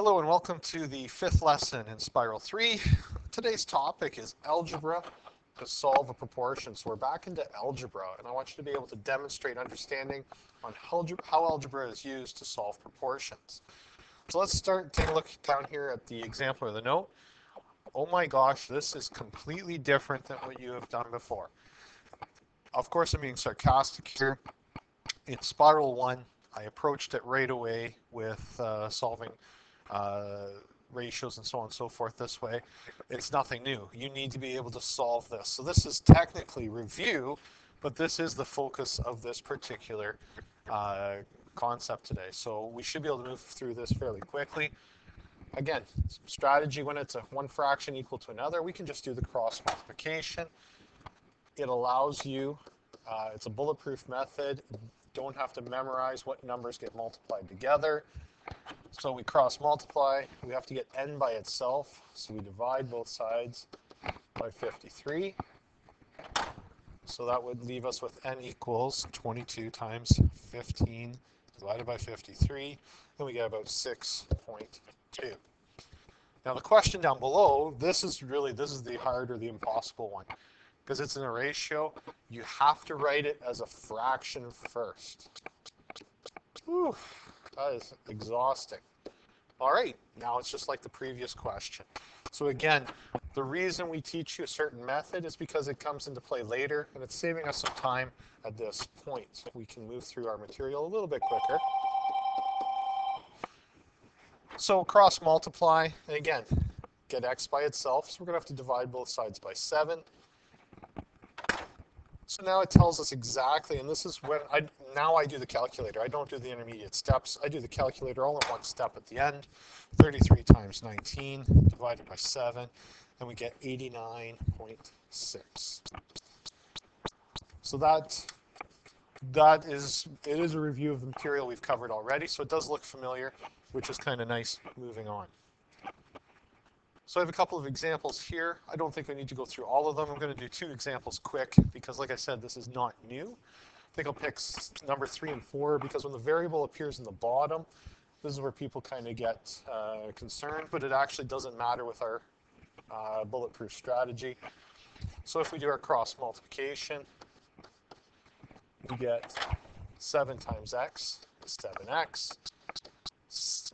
Hello and welcome to the fifth lesson in Spiral 3. Today's topic is algebra to solve a proportion. So we're back into algebra, and I want you to be able to demonstrate understanding on how algebra is used to solve proportions. So let's start taking a look down here at the example or the note. Oh my gosh, this is completely different than what you have done before. Of course, I'm being sarcastic here. In Spiral 1, I approached it right away with solving ratios and so on and so forth this way. It's nothing new. You need to be able to solve this. So this is technically review, but this is the focus of this particular concept today. So we should be able to move through this fairly quickly. Again, strategy when it's a one fraction equal to another, we can just do the cross multiplication. It allows you, it's a bulletproof method. Don't have to memorize what numbers get multiplied together. So we cross multiply. We have to get n by itself. So we divide both sides by 53. So that would leave us with n equals 22 times 15 divided by 53. And we get about 6.2. Now the question down below, this is the hard or the impossible one. Because it's in a ratio, you have to write it as a fraction first. Whew, that is exhausting. All right, now it's just like the previous question. So again, the reason we teach you a certain method is because it comes into play later, and it's saving us some time at this point. So we can move through our material a little bit quicker. So cross multiply, and again, get x by itself. So we're going to have to divide both sides by 7. So now it tells us exactly, and this is when I do the calculator. I don't do the intermediate steps. I do the calculator all in one step at the end. 33 times 19 divided by 7, and we get 89.6. So it is a review of the material we've covered already, so it does look familiar, which is kind of nice moving on. So I have a couple of examples here. I don't think I need to go through all of them. I'm going to do 2 examples quick because, like I said, this is not new. I think I'll pick number 3 and 4 because when the variable appears in the bottom, this is where people kind of get concerned, but it actually doesn't matter with our bulletproof strategy. So if we do our cross multiplication, we get 7 times x is 7x,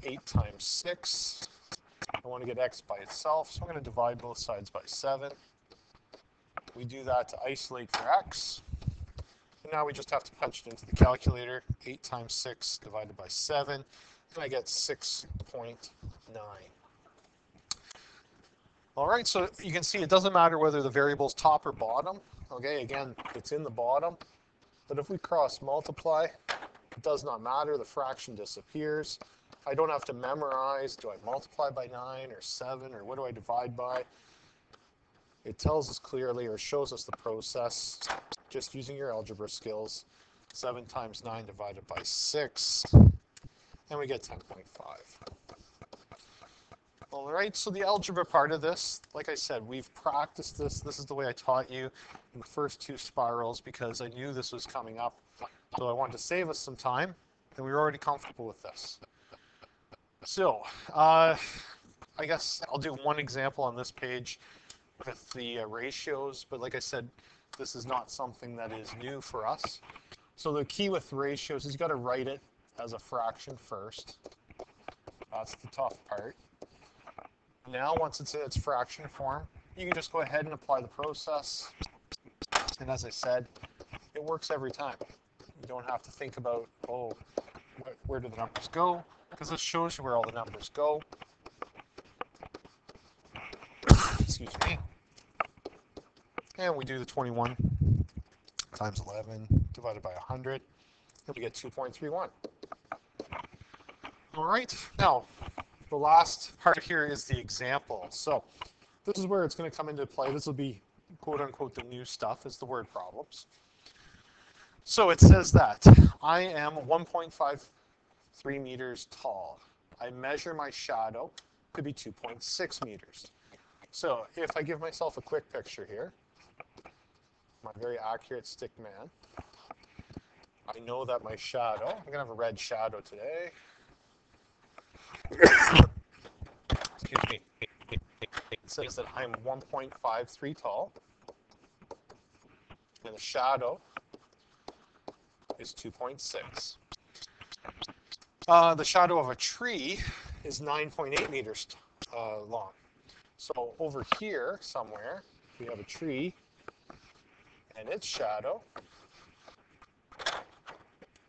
8 times 6. I want to get x by itself, so I'm going to divide both sides by 7. We do that to isolate for x. And now we just have to punch it into the calculator. 8 times 6 divided by 7, and I get 6.9. All right, so you can see it doesn't matter whether the variable's top or bottom. Okay, again, it's in the bottom. But if we cross multiply, it does not matter. The fraction disappears. I don't have to memorize, do I multiply by 9 or 7 or what do I divide by? It tells us clearly or shows us the process just using your algebra skills. 7 times 9 divided by 6, and we get 10.5. All right, so the algebra part of this, like I said, we've practiced this. This is the way I taught you in the first 2 spirals because I knew this was coming up. So I wanted to save us some time, and we were already comfortable with this. So, I guess I'll do one example on this page with the ratios, but like I said, this is not something that is new for us. So the key with ratios is you got to write it as a fraction first. That's the tough part. Now, once it's in its fraction form, you can just go ahead and apply the process. And as I said, it works every time. You don't have to think about, oh, where do the numbers go? Because this shows you where all the numbers go. Excuse me. And we do the 21 times 11 divided by 100, and we get 2.31. All right, now the last part here is the example. So this is where it's going to come into play. This will be quote unquote the new stuff, is the word problems. So it says that I am 1.53 meters tall. I measure my shadow to be 2.6 meters. So if I give myself a quick picture here, my very accurate stick man, I know that my shadow, I'm going to have a red shadow today. excuse me, it says that I'm 1.53 tall, and the shadow is 2.6. The shadow of a tree is 9.8 meters long. So over here somewhere, we have a tree, and its shadow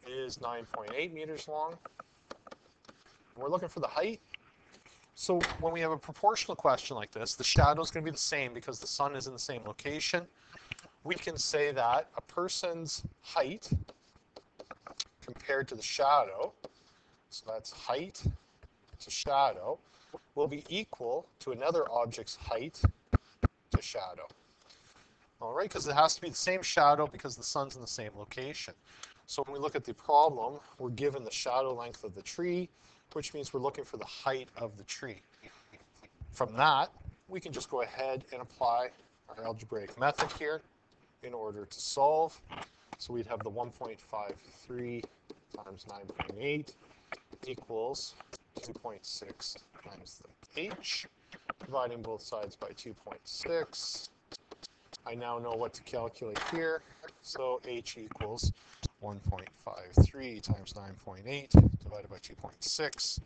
is 9.8 meters long. We're looking for the height. So when we have a proportional question like this, the shadow is going to be the same because the sun is in the same location. We can say that a person's height compared to the shadow, so that's height to shadow, will be equal to another object's height to shadow. All right, because it has to be the same shadow because the sun's in the same location. So when we look at the problem, we're given the shadow length of the tree, which means we're looking for the height of the tree. From that, we can just go ahead and apply our algebraic method here in order to solve. So we'd have the 1.53 times 9.8 equals 2.6 times the h, dividing both sides by 2.6. I now know what to calculate here. So h equals 1.53 times 9.8 divided by 2.6.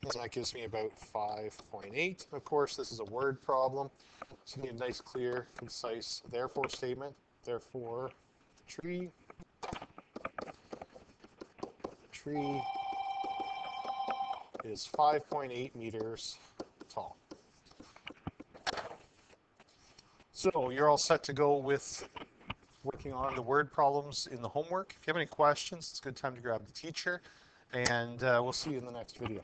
And that gives me about 5.8. Of course, this is a word problem, so you need a nice, clear, concise therefore statement. Therefore, the tree is 5.8 meters tall. So you're all set to go with working on the word problems in the homework. If you have any questions, it's a good time to grab the teacher, and we'll see you in the next video.